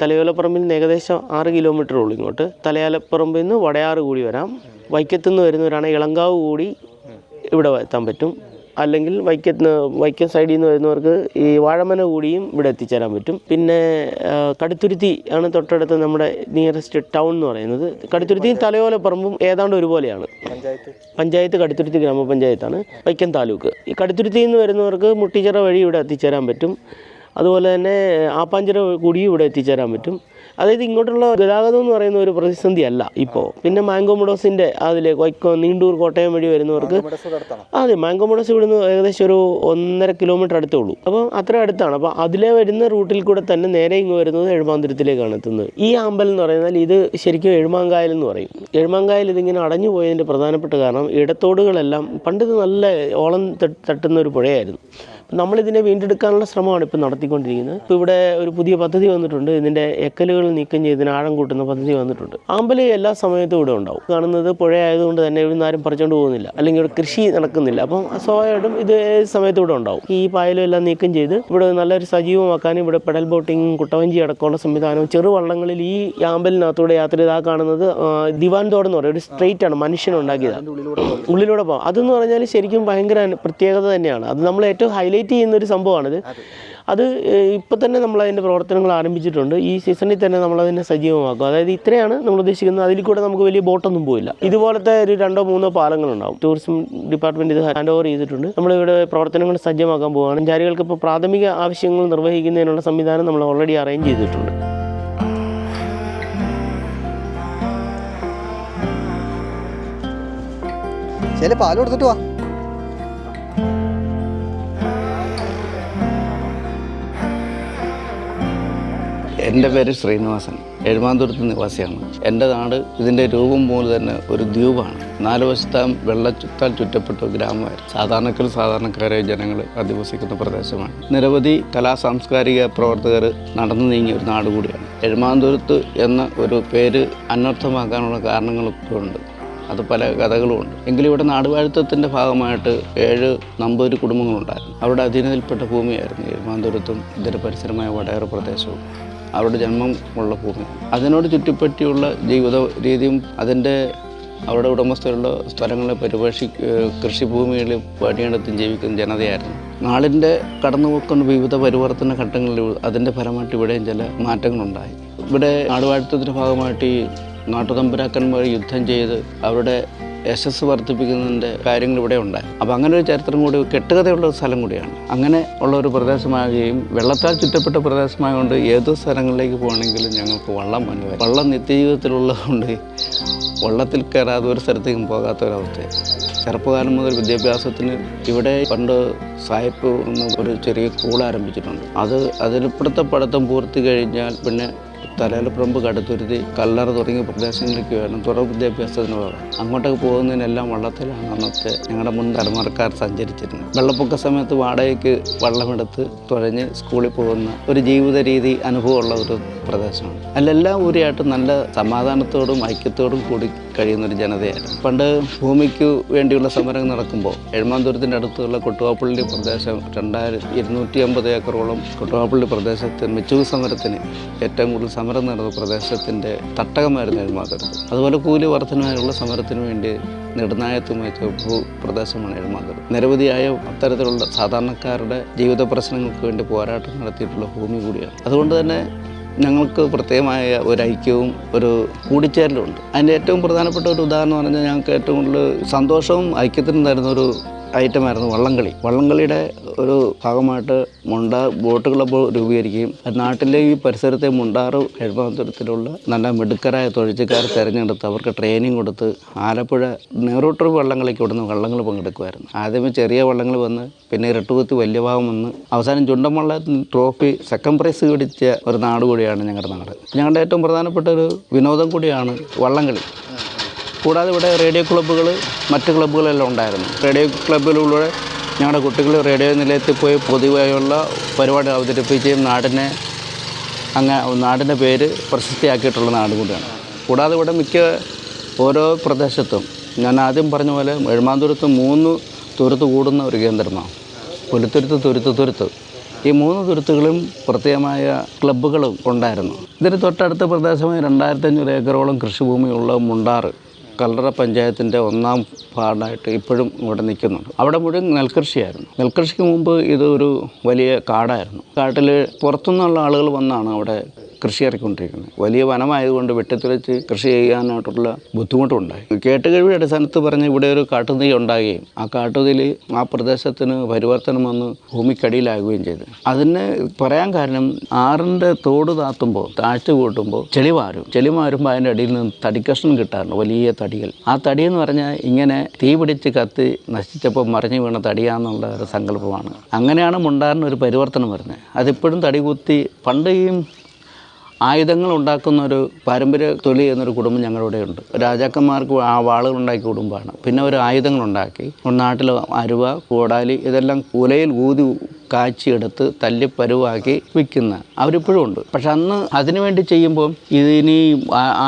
തലയോലപ്പറമ്പിൽ നിന്ന് ഏകദേശം 6 കിലോമീറ്റർ ഉള്ളൂ ഇങ്ങോട്ട്. തലയോലപ്പറമ്പിൽ നിന്ന് വടയാറ് കൂടി വരാം. വൈക്കത്തുനിന്ന് വരുന്നവരാണെങ്കിൽ ഇളങ്കാവ് കൂടി ഇവിടെ എത്താൻ പറ്റും. അല്ലെങ്കിൽ വൈക്കം സൈഡിൽ നിന്ന് വരുന്നവർക്ക് ഈ വാഴമന കൂടിയും ഇവിടെ എത്തിച്ചേരാൻ പറ്റും. പിന്നെ കടുത്തുരുത്തി ആണ് തൊട്ടടുത്ത് നമ്മുടെ നിയറസ്റ്റ് ടൗൺ എന്ന് പറയുന്നത്. കടുത്തുരുത്തിയും തലയോലപ്പറമ്പും ഏതാണ്ട് ഒരുപോലെയാണ്. പഞ്ചായത്ത് കടുത്തുരുത്തി ഗ്രാമപഞ്ചായത്താണ്, വൈക്കം താലൂക്ക്. ഈ കടുത്തുരുത്തിയിൽ നിന്ന് വരുന്നവർക്ക് മുട്ടിച്ചിറ വഴി ഇവിടെ എത്തിച്ചേരാൻ പറ്റും. അതുപോലെ തന്നെ ആപ്പാഞ്ചിറ കൂടി ഇവിടെ എത്തിച്ചേരാൻ പറ്റും. അതായത് ഇങ്ങോട്ടുള്ള ഗതാഗതം എന്ന് പറയുന്ന ഒരു പ്രതിസന്ധി അല്ല ഇപ്പോൾ. പിന്നെ മാംഗോമോഡോസിൻ്റെ അതിലേക്ക് നീണ്ടൂർ കോട്ടയം വഴി വരുന്നവർക്ക് അതെ മാംഗോമോഡോസ് ഇവിടുന്ന് ഏകദേശം ഒരു 1.5 കിലോമീറ്റർ അടുത്തേ ഉള്ളൂ. അപ്പോൾ അത്ര അടുത്താണ്. അപ്പോൾ അതിലെ വരുന്ന റൂട്ടിൽ കൂടെ തന്നെ നേരെ ഇങ്ങ് വരുന്നത് എഴുമാന്തുരത്തിലേക്കാണ് എത്തുന്നത്. ഈ അമ്പലം എന്ന് പറയുന്നത് ഇത് ശരിക്കും എഴുമാങ്കായൽ എന്ന് പറയും. എഴുമാങ്കായൽ ഇതിങ്ങനെ അടഞ്ഞു പോയതിൻ്റെ പ്രധാനപ്പെട്ട കാരണം ഇടത്തോടുകളെല്ലാം പണ്ട് നല്ല ഓളം തട്ടുന്ന ഒരു പുഴയായിരുന്നു. നമ്മളിതിനെ വീണ്ടെടുക്കാനുള്ള ശ്രമമാണ് ഇപ്പോൾ നടത്തിക്കൊണ്ടിരിക്കുന്നത്. ഇപ്പോൾ ഇവിടെ ഒരു പുതിയ പദ്ധതി വന്നിട്ടുണ്ട്. ഇതിൻ്റെ എക്കലുകൾ നീക്കം ചെയ്ത് ഇതിന് ആഴം കൂട്ടുന്ന പദ്ധതി വന്നിട്ടുണ്ട്. ആമ്പല് എല്ലാ സമയത്തും ഇവിടെ ഉണ്ടാവും. കാണുന്നത് പുഴയായതുകൊണ്ട് തന്നെ ഇവിടെ നിന്ന് ആരും പറിച്ചുകൊണ്ട് പോകുന്നില്ല, അല്ലെങ്കിൽ ഇവിടെ കൃഷി നടക്കുന്നില്ല. അപ്പം സ്വാഭാവികമായിട്ടും ഇത് ഏത് സമയത്തും ഇവിടെ ഉണ്ടാവും. ഈ പായലും എല്ലാം നീക്കം ചെയ്ത് ഇവിടെ നല്ലൊരു സജീവമാക്കാനും ഇവിടെ പെഡൽ ബോട്ടിങ്ങും കുട്ടവഞ്ചി അടക്കമുള്ള സംവിധാനവും ചെറുവള്ളങ്ങളിൽ ഈ ആമ്പലിനകത്തൂടെ യാത്ര ചെയ്ത് കാണുന്നത് ദിവാൻ തോട് എന്ന് പറയും. ഒരു സ്ട്രെയിറ്റ് ആണ്, മനുഷ്യനുണ്ടാക്കിയതാണ്. ഉള്ളിലൂടെ പോകാം. അതെന്ന് പറഞ്ഞാൽ ശരിക്കും ഭയങ്കര പ്രത്യേകത തന്നെയാണ്. അത് നമ്മൾ ഏറ്റവും ഹൈലൈറ്റ് ചെയ്യുന്നൊരു സംഭവമാണിത്. അത് ഇപ്പം തന്നെ നമ്മളതിൻ്റെ പ്രവർത്തനങ്ങൾ ആരംഭിച്ചിട്ടുണ്ട്. ഈ സീസണിൽ തന്നെ നമ്മളതിനെ സജീവമാക്കും. അതായത് ഇത്രയാണ് നമ്മൾ ഉദ്ദേശിക്കുന്നത്. അതിൽ കൂടെ നമുക്ക് വലിയ ബോട്ടൊന്നും പോയില്ല. ഇതുപോലത്തെ ഒരു 2-3 പാലങ്ങളുണ്ടാവും. ടൂറിസം ഡിപ്പാർട്ട്മെൻറ്റ് ഇത് ഹാൻഡ് ഓവർ ചെയ്തിട്ടുണ്ട്. നമ്മളിവിടെ പ്രവർത്തനങ്ങൾ സജ്ജമാക്കാൻ പോവുകയാണ്. സഞ്ചാരികൾക്ക് ഇപ്പോൾ പ്രാഥമിക ആവശ്യങ്ങൾ നിർവഹിക്കുന്നതിനുള്ള സംവിധാനം നമ്മൾ ഓൾറെഡി അറേഞ്ച് ചെയ്തിട്ടുണ്ട്. ശരി, പാല് കൊടുത്തിട്ട് വാ. എൻ്റെ പേര് ശ്രീനിവാസൻ, എഴുമാന്തുരത്ത് നിവാസിയാണ്. എൻ്റെ നാട് ഇതിൻ്റെ രൂപം പോലെ തന്നെ ഒരു ദ്വീപാണ്. 4 വശത്താം വെള്ളത്താൽ ചുറ്റപ്പെട്ട ഗ്രാമമായിരുന്നു. സാധാരണക്കാരായ ജനങ്ങൾ അധിവസിക്കുന്ന പ്രദേശമാണ്. നിരവധി സാംസ്കാരിക പ്രവർത്തകർ നടന്നു നീങ്ങിയ ഒരു നാട് കൂടിയാണ്. എഴുമാന്തുരത്ത് എന്ന ഒരു പേര് അനർത്ഥമാക്കാനുള്ള കാരണങ്ങളൊക്കെ ഉണ്ട്. അത് പല കഥകളുമുണ്ട്. എങ്കിലും ഇവിടെ നാടുവാഴിത്തത്തിൻ്റെ ഭാഗമായിട്ട് 7 നമ്പൂതിരി കുടുംബങ്ങളുണ്ടായിരുന്നു. അവരുടെ അധീനതയിൽപ്പെട്ട ഭൂമിയായിരുന്നു എഴുമാന്തുരത്തും ഇതിൻ്റെ പരിസരമായ വടകര പ്രദേശവും. അവരുടെ ജന്മം ഉള്ള ഭൂമി, അതിനോട് ചുറ്റിപ്പറ്റിയുള്ള ജീവിത രീതിയും അവരുടെ ഉടമസ്ഥയുള്ള സ്ഥലങ്ങളെ കൃഷിഭൂമികളിൽ പണിയെടുത്തും ജീവിക്കുന്ന ജനതയായിരുന്നു. നാടിൻ്റെ കടന്നുപോക്കുന്ന വിവിധ പരിവർത്തന ഘട്ടങ്ങളിൽ അതിൻ്റെ ഫലമായിട്ട് ഇവിടെയും ചില മാറ്റങ്ങളുണ്ടായി. ഇവിടെ നാടുവാഴിത്തത്തിൻ്റെ ഭാഗമായിട്ട് ഈ നാട്ടുതമ്പുരാക്കന്മാർ യുദ്ധം ചെയ്ത് അവരുടെ യശസ് വർദ്ധിപ്പിക്കുന്നതിൻ്റെ കാര്യങ്ങൾ ഇവിടെ ഉണ്ടായി. അപ്പോൾ അങ്ങനെ ഒരു ചരിത്രം കൂടി, കെട്ടുകഥയുള്ള ഒരു സ്ഥലം കൂടിയാണ്. അങ്ങനെ ഉള്ള ഒരു പ്രദേശമാകുകയും വെള്ളത്താൽ ചുറ്റപ്പെട്ട പ്രദേശമായതുകൊണ്ട് ഏത് സ്ഥലങ്ങളിലേക്ക് പോകണമെങ്കിലും ഞങ്ങൾക്ക് വള്ളം അനുഭവം. വള്ളം നിത്യജീവിതത്തിലുള്ളതുകൊണ്ട് വള്ളത്തിൽ കയറാതെ ഒരു സ്ഥലത്തേക്കും പോകാത്ത ഒരവസ്ഥയാണ്. ചെറുപ്പകാലം മുതൽ വിദ്യാഭ്യാസത്തിന് ഇവിടെ പണ്ട് സായിപ്പ് ഒരു ചെറിയ സ്കൂൾ ആരംഭിച്ചിട്ടുണ്ട്. അതിലിപ്പോഴത്തെ പഠിത്തം പൂർത്തി കഴിഞ്ഞാൽ പിന്നെ തലയിലപ്പറമ്പ്, കടുത്തുരുത്തി, കല്ലറ തുടങ്ങിയ പ്രദേശങ്ങളിലേക്ക് വേണം തുടർ വിദ്യാഭ്യാസത്തിന് പോകാം. അങ്ങോട്ടൊക്കെ പോകുന്നതിനെല്ലാം വള്ളത്തിലാണ് അന്നത്തെ ഞങ്ങളുടെ മുൻ തലമുറക്കാർ സഞ്ചരിച്ചിരുന്നത്. വെള്ളപ്പൊക്ക സമയത്ത് വാടകയ്ക്ക് വള്ളമെടുത്ത് തുഴഞ്ഞ് സ്കൂളിൽ പോകുന്ന ഒരു ജീവിത രീതി അനുഭവമുള്ള ഒരു പ്രദേശമാണ്. അതിലെല്ലാം ഊരിയായിട്ട് നല്ല സമാധാനത്തോടും ഐക്യത്തോടും കൂടി കഴിയുന്നൊരു ജനതയായിരുന്നു. പണ്ട് ഭൂമിക്ക് വേണ്ടിയുള്ള സമരം നടക്കുമ്പോൾ എഴുമാന്തൂരത്തിൻ്റെ അടുത്തുള്ള കൊട്ടുവാപ്പള്ളി പ്രദേശം 250 ഏക്കറോളം കൊട്ടുവാപ്പള്ളി പ്രദേശത്ത് മിച്ചൂർ സമരത്തിന് ഏറ്റവും കൂടുതൽ സമരം നടന്ന പ്രദേശത്തിൻ്റെ തട്ടകമായിരുന്നു എഴുമാന്തൂരത്ത്. അതുപോലെ കൂലി വർധനമായുള്ള സമരത്തിന് വേണ്ടി നെടുനായത്ത് വഹിച്ച ഭൂപ്രദേശമാണ് എഴുമാന്തൂരം. നിരവധിയായ അത്തരത്തിലുള്ള സാധാരണക്കാരുടെ ജീവിത പ്രശ്നങ്ങൾക്ക് വേണ്ടി പോരാട്ടം നടത്തിയിട്ടുള്ള ഭൂമി കൂടിയാണ്. അതുകൊണ്ട് തന്നെ ഞങ്ങൾക്ക് പ്രത്യേകമായ ഒരു ഐക്യവും ഒരു കൂടിച്ചേരലുണ്ട്. അതിൻ്റെ ഏറ്റവും പ്രധാനപ്പെട്ട ഒരു ഉദാഹരണം എന്ന് പറഞ്ഞാൽ ഞങ്ങൾക്ക് ഏറ്റവും കൂടുതൽ സന്തോഷവും ഐക്യത്തിനും തരുന്ന ഒരു ഐറ്റമായിരുന്നു വള്ളംകളി. വള്ളംകളിയുടെ ഒരു ഭാഗമായിട്ട് ബോട്ട് ക്ലബ്ബ് രൂപീകരിക്കുകയും നാട്ടിലെ ഈ പരിസരത്തെ മുണ്ടാറ് എഴുമാന്തൂരത്തിലുള്ള നല്ല മിടുക്കരായ തൊഴിൽക്കാരെ തിരഞ്ഞെടുത്ത് അവർക്ക് ട്രെയിനിങ് കൊടുത്ത് ആലപ്പുഴ നെഹ്റു വള്ളംകളിക്ക് ഇവിടുന്ന് വള്ളങ്ങൾ പങ്കെടുക്കുമായിരുന്നു. ആദ്യമേ ചെറിയ വള്ളങ്ങൾ വന്ന് പിന്നെ ഇരട്ടുകുത്തി വലിയ ഭാഗം വന്ന് അവസാനം ചുണ്ടൻവള്ള ട്രോഫി സെക്കൻഡ് പ്രൈസ് പിടിച്ച ഒരു നാട് കൂടിയാണ് ഞങ്ങളുടെ നാട്. ഞങ്ങളുടെ ഏറ്റവും പ്രധാനപ്പെട്ട ഒരു വിനോദം കൂടിയാണ് വള്ളംകളി. കൂടാതെ ഇവിടെ റേഡിയോ ക്ലബ്ബുകൾ, മറ്റ് ക്ലബ്ബുകളെല്ലാം ഉണ്ടായിരുന്നു. റേഡിയോ ക്ലബ്ബിലൂടെ ഞങ്ങളുടെ കുട്ടികൾ റേഡിയോ നിലയത്തിൽ പോയി പൊതുവായുള്ള പരിപാടി അവതരിപ്പിക്കുകയും നാടിൻ്റെ പേര് പ്രശസ്തിയാക്കിയിട്ടുള്ള നാട് കൂടിയാണ്. കൂടാതെ ഇവിടെ ഓരോ പ്രദേശത്തും ഞാൻ ആദ്യം പറഞ്ഞ പോലെ എഴുമാന്തൂരത്ത് 3 തുരുത്ത് കൂടുന്ന ഒരു കേന്ദ്രമാണ്. പുലിത്തുരുത്ത്, തുരുത്ത്. ഈ 3 തുരുത്തുകളും പ്രത്യേകമായ ക്ലബ്ബുകളും ഉണ്ടായിരുന്നു. ഇതിന് തൊട്ടടുത്ത പ്രദേശമായി 2500 ഏക്കറോളം കൃഷിഭൂമിയുള്ള മുണ്ടാറ് കല്ലറ പഞ്ചായത്തിൻ്റെ 1ാം ഭാഗമായിട്ട് ഇപ്പോഴും ഇവിടെ നിൽക്കുന്നുണ്ട്. അവിടെ മുഴുവൻ നെൽകൃഷിയായിരുന്നു. നെൽകൃഷിക്ക് മുമ്പ് ഇതൊരു വലിയ കാടായിരുന്നു. കാട്ടിൽ പുറത്തുനിന്നുള്ള ആളുകൾ വന്നാണ് അവിടെ കൃഷി ഇറക്കിക്കൊണ്ടിരിക്കുന്നത്. വലിയ വനമായതുകൊണ്ട് വെട്ടിത്തുലച്ച് കൃഷി ചെയ്യാനായിട്ടുള്ള ബുദ്ധിമുട്ടുണ്ടായി. കേട്ടുകഴിവിയുടെ അടിസ്ഥാനത്ത് പറഞ്ഞ് ഇവിടെ ഒരു കാട്ടുതീ ഉണ്ടാകുകയും ആ കാട്ടുതീയിൽ ആ പ്രദേശത്തിന് പരിവർത്തനം വന്ന് ഭൂമിക്കടിയിലാകുകയും ചെയ്തു. അതിന് പറയാൻ കാരണം ആറിൻ്റെ തോട് താത്തുമ്പോൾ താഴ്ച കൂട്ടുമ്പോൾ ചെളി മാറുമ്പോൾ അതിൻ്റെ അടിയിൽ നിന്ന് തടിക്കഷ്ണം കിട്ടാറുണ്ട്, വലിയ തടികൾ. ആ തടിയെന്ന് പറഞ്ഞാൽ ഇങ്ങനെ തീ പിടിച്ച് കത്തി നശിച്ചപ്പോൾ മറിഞ്ഞു വീണ തടിയാന്നുള്ള ഒരു സങ്കല്പമാണ്. അങ്ങനെയാണ് മുണ്ടാറിന് ഒരു പരിവർത്തനം വരുന്നത്. അതിപ്പോഴും തടി കുത്തി പണ്ട് ഈ ആയുധങ്ങൾ ഉണ്ടാക്കുന്ന ഒരു പാരമ്പര്യ തൊലി എന്നൊരു കുടുംബം ഞങ്ങളുടെ ഉണ്ട്. രാജാക്കന്മാർക്ക് ആ വാളുകൾ ഉണ്ടാക്കിയ കുടുംബമാണ്. പിന്നെ ഒരു ആയുധങ്ങളുണ്ടാക്കി നാട്ടിൽ അരുവ, കോടാലി ഇതെല്ലാം ഉലയിൽ ഊതി കാച്ചിയെടുത്ത് തല്ലിപ്പരുവാക്കി വിൽക്കുന്ന അവരിപ്പോഴും ഉണ്ട്. പക്ഷെ അന്ന് അതിനുവേണ്ടി ചെയ്യുമ്പോൾ ഇതിനി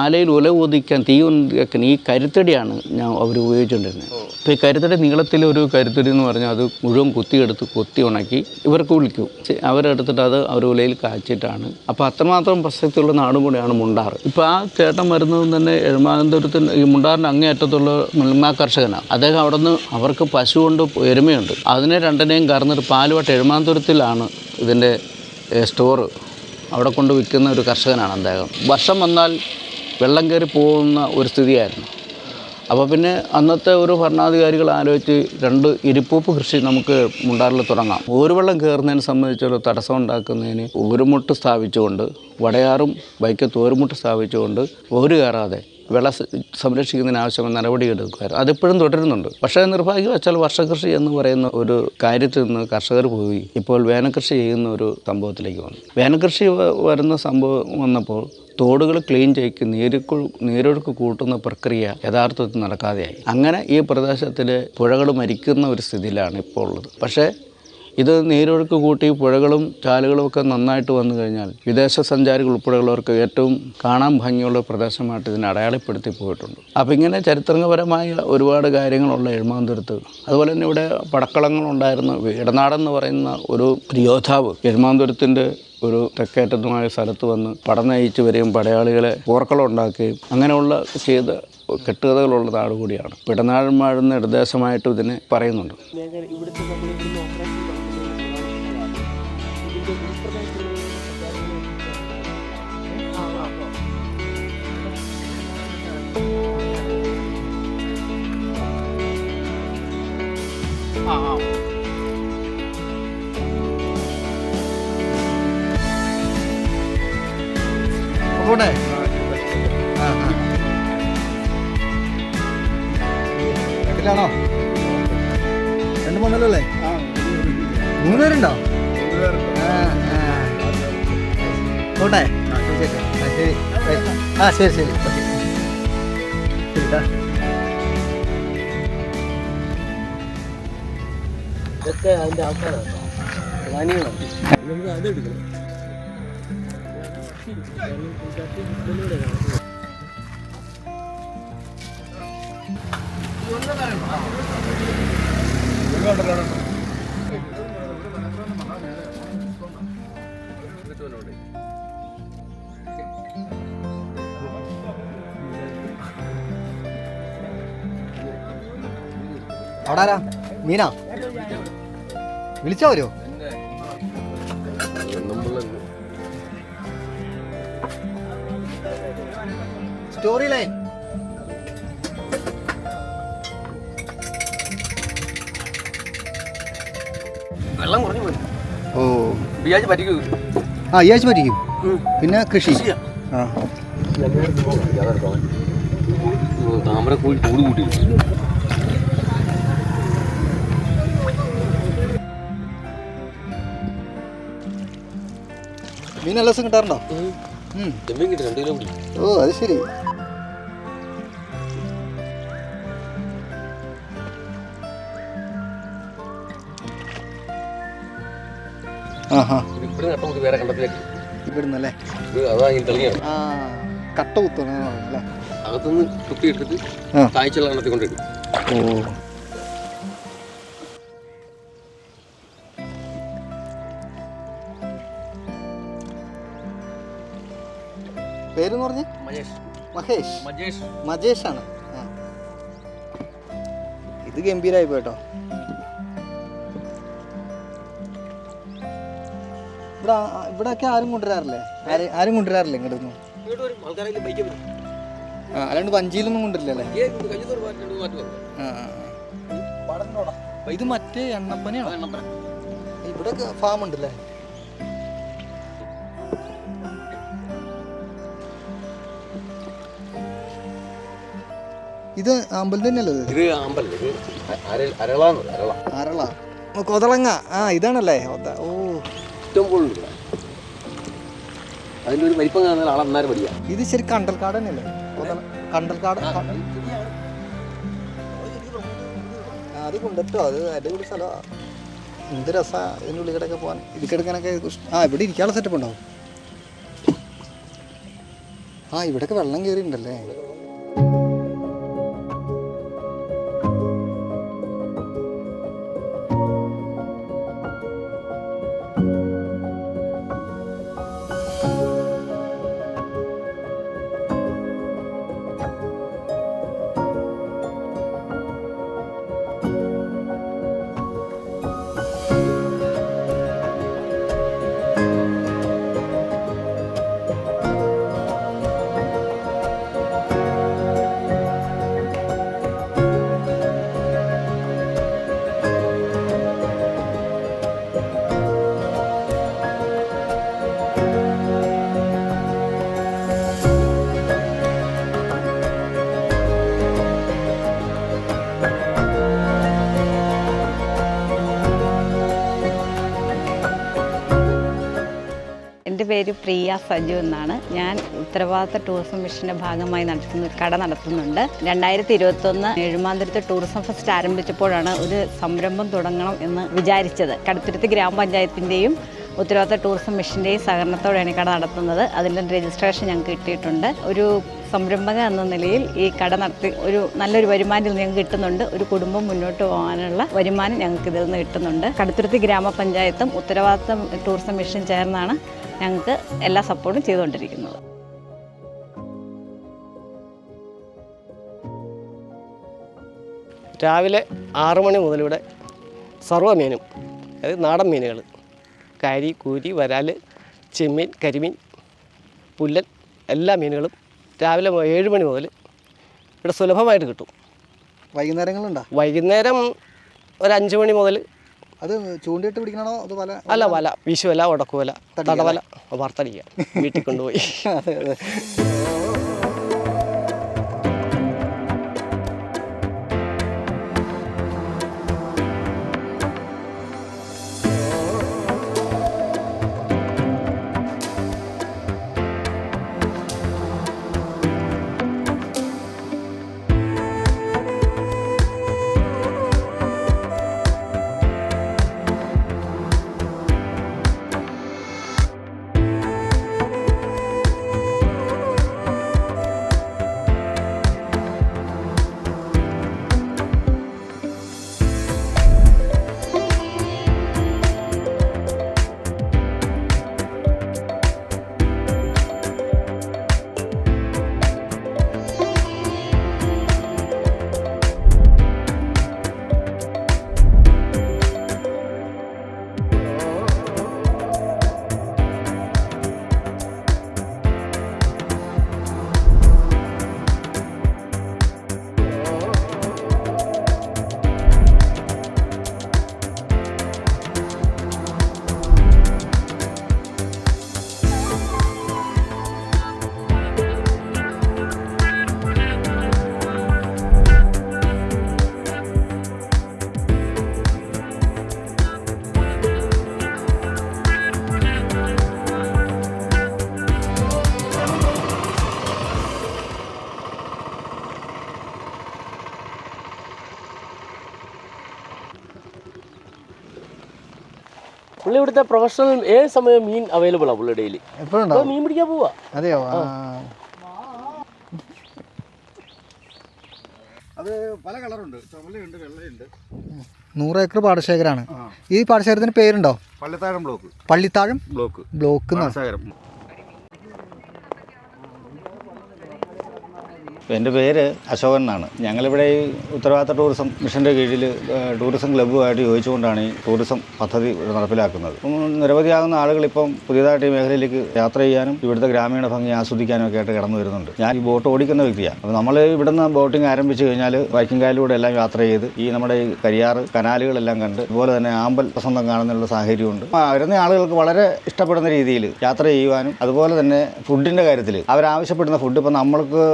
ആലയിൽ ഉല ഊതിക്കാൻ തീ ഊതിക്കാൻ ഈ കരുത്തടിയാണ് അവർ ഉപയോഗിച്ചുകൊണ്ടിരുന്നത്. അപ്പോൾ ഈ കരുത്തടി നീളത്തിൽ ഒരു കരുത്തടി എന്ന് പറഞ്ഞാൽ അത് മുഴുവൻ കുത്തി ഉണക്കി ഇവർക്ക് വിളിക്കും. അവരെടുത്തിട്ട് അത് അവർ ഉലയിൽ കാച്ചിട്ടാണ്. അപ്പോൾ അത്രമാത്രം പ്രസക്തിയുള്ള നാടും കൂടെയാണ് മുണ്ടാറ്. ഇപ്പോൾ ആ ചേട്ടൻ വരുന്നതും തന്നെ എഴുമാന്തൂരത്തിൻ്റെ ഈ മുണ്ടാറിൻ്റെ അങ്ങേയറ്റത്തുള്ള മിൽമ കർഷകനാണ്. അദ്ദേഹം അവിടെ നിന്ന് അവർക്ക് പശുവുണ്ട്, എരുമയുണ്ട്. അതിനെ രണ്ടിനെയും കറന്നിട്ട് പാലുമായിട്ട് എഴുമാന്തൂരത്തിലാണ് ഇതിൻ്റെ സ്റ്റോറ്. അവിടെ കൊണ്ട് വിൽക്കുന്ന ഒരു കർഷകനാണ് അദ്ദേഹം. വർഷം വന്നാൽ വെള്ളം കയറി പോകുന്ന ഒരു സ്ഥിതിയായിരുന്നു. അപ്പോൾ പിന്നെ അന്നത്തെ ഒരു ഭരണാധികാരികൾ ആലോചിച്ച് 2 ഇരിപ്പൂപ്പ് കൃഷി നമുക്ക് മുണ്ടാറിൽ തുടങ്ങാം. ഓരുവെള്ളം കയറുന്നതിനെ സംബന്ധിച്ചൊരു തടസ്സം ഉണ്ടാക്കുന്നതിന് ഓരുമുട്ട് സ്ഥാപിച്ചുകൊണ്ട്, വടയാറും വൈക്കത്ത് ഓരുമുട്ട് സ്ഥാപിച്ചുകൊണ്ട് ഓര് കയറാതെ വെള്ളം സംരക്ഷിക്കുന്നതിന് ആവശ്യമായ നടപടിയെടുക്കുമായിരുന്നു. അതിപ്പോഴും തുടരുന്നുണ്ട്. പക്ഷേ നിർഭാഗ്യവശാൽ വർഷകൃഷി എന്ന് പറയുന്ന ഒരു കാര്യത്തിൽ നിന്ന് കർഷകർ പോയി ഇപ്പോൾ വേനൽകൃഷി ചെയ്യുന്ന ഒരു സംഭവത്തിലേക്ക് വന്നു. വേനൽകൃഷി വരുന്ന സംഭവം വന്നപ്പോൾ തോടുകൾ ക്ലീൻ ചെയ്യിക്ക് നീരൊഴുക്ക് കൂട്ടുന്ന പ്രക്രിയ യഥാർത്ഥത്തിൽ നടക്കാതെയായി. അങ്ങനെ ഈ പ്രദേശത്തിലെ പുഴകൾ മരിക്കുന്ന ഒരു സ്ഥിതിയിലാണ് ഇപ്പോൾ ഉള്ളത്. പക്ഷേ ഇത് നീരൊഴുക്ക് കൂട്ടി പുഴകളും ചാലുകളും ഒക്കെ നന്നായിട്ട് വന്നു കഴിഞ്ഞാൽ വിദേശ സഞ്ചാരികൾ ഉൾപ്പെടെയുള്ളവർക്ക് ഏറ്റവും കാണാൻ ഭംഗിയുള്ള പ്രദേശമായിട്ട് ഇതിനെ അടയാളപ്പെടുത്തി പോയിട്ടുണ്ട്. അപ്പോൾ ഇങ്ങനെ ചരിത്രപരമായ ഒരുപാട് കാര്യങ്ങളുള്ള എഴുമാന്തൂരത്ത്, അതുപോലെ തന്നെ ഇവിടെ പടക്കളങ്ങളുണ്ടായിരുന്ന ഇടനാടെന്ന് പറയുന്ന ഒരു യോദ്ധാവ് എഴുമാന്തൂരത്തിൻ്റെ ഒരു തെക്കേറ്റത്തുമായ സ്ഥലത്ത് വന്ന് പട നയിച്ച് വരികയും പടയാളികളെ പോർക്കളം ഉണ്ടാക്കുകയും അങ്ങനെയുള്ള ചെയ്ത കെട്ടുകഥകളുള്ള നാട് കൂടിയാണ്. ഇടനാഴന്മാരെന്ന ഇടദേശമായിട്ട് ഇതിനെ പറയുന്നുണ്ട്. ബോട്ടിലാണോ? 2-3 അല്ലേ? 3 പേരുണ്ടോ? പോട്ടെ. ശരി. ശരി ശരി. ഇതൊക്കെ അതിൻ്റെ ആൾക്കാരാണ്. അതെടുക്കണം. അവിടെ ആരാ? മീനാ വിളിച്ചാ വരുമോ? Story line. വെള്ളം കുറഞ്ഞു പോയി. ഓ ഈ ആഴ്ച പറ്റിക്കും. ഈ ആഴ്ച പറ്റിക്കും. പിന്നെ കൃഷി. താമര കൂടി കൂട് കൂട്ടി. മീൻ എല്ലാ ദിവസം കിട്ടാറുണ്ടോ? ചെമ്മീൻ കിട്ടി 2 കിലോ കൂടി. ഓ അത് ശരി. ഇവിടെ നട്ട നമുക്ക് വേറെ കണ്ടത്തിലേക്ക്. ഇവിടുന്നല്ലേ? അതാ ഇങ്ങനെ തെളിയാണ്. കട്ട കുത്തണല്ലേ? അകത്തുനിന്ന് കുത്തി എടുത്തിട്ട് കാഴ്ചയുള്ള കണ്ടത്തിൽ കൊണ്ടിടും. ഓ പേരെന്ന് പറഞ്ഞ്? മജേഷ് ആണ്. ഇത് ഗംഭീരായി പോയിട്ടോ. ഇവിടെയൊക്കെ ആരും കൊണ്ടുവരാറില്ലേ? ആരും കൊണ്ടുവരാറില്ലേ ഇങ്ങോട്ടൊന്നും? അല്ലാണ്ട് വഞ്ചിയിലൊന്നും കൊണ്ടുവരില്ലല്ലേ? ഇത് മറ്റേ എണ്ണപ്പനയാണോ? ഇവിടെ ഫാം ഉണ്ടല്ലേ? ഇത് അമ്പലം തന്നെയല്ലോ? ഇത് അമ്പലം. അരള കൊതളങ്ങ. ഇതാണല്ലേ? ഓ ഇഷ്ടം പോലെ ഉണ്ട്. അതിൻ്റെ ഒരു വലിപ്പം കാണുന്ന ആളെ അന്നേരം പഠിക്കാം. ഇത് ശരി കണ്ടൽക്കാട് തന്നെയല്ലേ? കണ്ടൽക്കാട്. അത് കൊണ്ടിട്ടോ. അത് അടിപൊളി സ്ഥലമാണ്. എന്ത് രസമാണ് ഇതിൻ്റെ ഉള്ളിലൊക്കെ പോകാൻ. ഇരിക്കെടുക്കാനൊക്കെ ഇവിടെ ഇരിക്കാനുള്ള സെറ്റപ്പ് ഉണ്ടാവും. ഇവിടെയൊക്കെ വെള്ളം കയറിയിട്ടുണ്ടല്ലേ? എൻ്റെ പേര് പ്രിയ സജു എന്നാണ്. ഞാൻ ഉത്തരവാദിത്ത ടൂറിസം മിഷൻ്റെ ഭാഗമായി കട നടത്തുന്നുണ്ട്. 2021 എഴുമാന്തുരത്ത് ടൂറിസം ഫെസ്റ്റ് ആരംഭിച്ചപ്പോഴാണ് ഒരു സംരംഭം തുടങ്ങണം എന്ന് വിചാരിച്ചത്. കടുത്തുരുത്തി ഗ്രാമപഞ്ചായത്തിൻ്റെയും ഉത്തരവാദിത്ത ടൂറിസം മിഷൻ്റെയും സഹകരണത്തോടെയാണ് കട നടത്തുന്നത്. അതിൻ്റെ രജിസ്ട്രേഷൻ ഞങ്ങൾക്ക് കിട്ടിയിട്ടുണ്ട്. ഒരു സംരംഭക എന്ന നിലയിൽ ഈ കട നടത്തി നല്ലൊരു വരുമാനം ഞങ്ങൾക്ക് കിട്ടുന്നുണ്ട്. ഒരു കുടുംബം മുന്നോട്ട് പോകാനുള്ള വരുമാനം ഞങ്ങൾക്ക് ഇതിൽ നിന്ന് കിട്ടുന്നുണ്ട്. കടുത്തുരുത്തി ഗ്രാമപഞ്ചായത്തും ഉത്തരവാദിത്ത ടൂറിസം മിഷൻ ചേർന്നാണ് ഞങ്ങൾക്ക് എല്ലാ സപ്പോർട്ടും ചെയ്തുകൊണ്ടിരിക്കുന്നത്. രാവിലെ 6 മണി മുതൽ ഇവിടെ സർവ്വ മീനും, അതായത് നാടൻ മീനുകൾ, കാരി, കൂരി, വരാൽ, ചെമ്മീൻ, കരിമീൻ, പുല്ലൻ, എല്ലാ മീനുകളും രാവിലെ 7 മണി മുതൽ ഇവിടെ സുലഭമായിട്ട് കിട്ടും. വൈകുന്നേരങ്ങളുണ്ടോ? വൈകുന്നേരം ഒരു 5 മണി മുതൽ. അത് ചൂണ്ടിയിട്ട് പിടിക്കണോ? അത് വല? അല്ല, വല, വീശുവല, ഉടക്കുവല, തടവല, വറുത്തടിക്കുക, വീട്ടിൽ കൊണ്ടുപോയി. അതെ അതെ. പുള്ളി ഇവിടുത്തെ പ്രൊഫഷണൽ ഏത് സമയം മീൻ അവൈലബിൾ ആണ് പുള്ളി ഡെയിലി. എപ്പോഴുണ്ടോ? മീൻ പിടിക്കാൻ പോവാ. അതെയോ? അത് പല കളറുണ്ട്, ചുമലയുണ്ട്, വെള്ളയുണ്ട്. 100 ഏക്കർ പാടശേഖരമാണ്. ഈ പാടശേഖരത്തിന് പേരുണ്ടോ? പള്ളിത്താഴം ബ്ലോക്ക്. പള്ളിത്താഴം ബ്ലോക്ക് പാടശേഖരം. എൻ്റെ പേര് അശോകൻ എന്നാണ്. ഞങ്ങളിവിടെ ഈ ഉത്തരവാദിത്ത ടൂറിസം മിഷൻ്റെ കീഴിൽ ടൂറിസം ക്ലബ്ബുമായിട്ട് യോജിച്ചുകൊണ്ടാണ് ഈ ടൂറിസം പദ്ധതി നടപ്പിലാക്കുന്നത്. നിരവധിയാകുന്ന ആളുകൾ ഇപ്പം പുതിയതായിട്ട് ഈ മേഖലയിലേക്ക് യാത്ര ചെയ്യാനും ഇവിടുത്തെ ഗ്രാമീണ ഭംഗി ആസ്വദിക്കാനും ഒക്കെ ആയിട്ട് കടന്നു വരുന്നുണ്ട്. ഞാൻ ഈ ബോട്ട് ഓടിക്കുന്ന വ്യക്തിയാണ്. അപ്പോൾ നമ്മൾ ഇവിടുന്ന് ബോട്ടിംഗ് ആരംഭിച്ച് കഴിഞ്ഞാൽ വൈക്കിംഗാലിലൂടെ എല്ലാം യാത്ര ചെയ്ത് ഈ നമ്മുടെ ഈ കരിയാറ് കനാലുകളെല്ലാം കണ്ട് അതുപോലെ തന്നെ ആമ്പൽ വസന്തം കാണുന്നുള്ള സാഹചര്യമുണ്ട്. വരുന്ന ആളുകൾക്ക് വളരെ ഇഷ്ടപ്പെടുന്ന രീതിയിൽ യാത്ര ചെയ്യുവാനും അതുപോലെ തന്നെ ഫുഡിൻ്റെ കാര്യത്തിൽ അവരാവശ്യപ്പെടുന്ന ഫുഡ് ഇപ്പം നമ്മൾക്ക്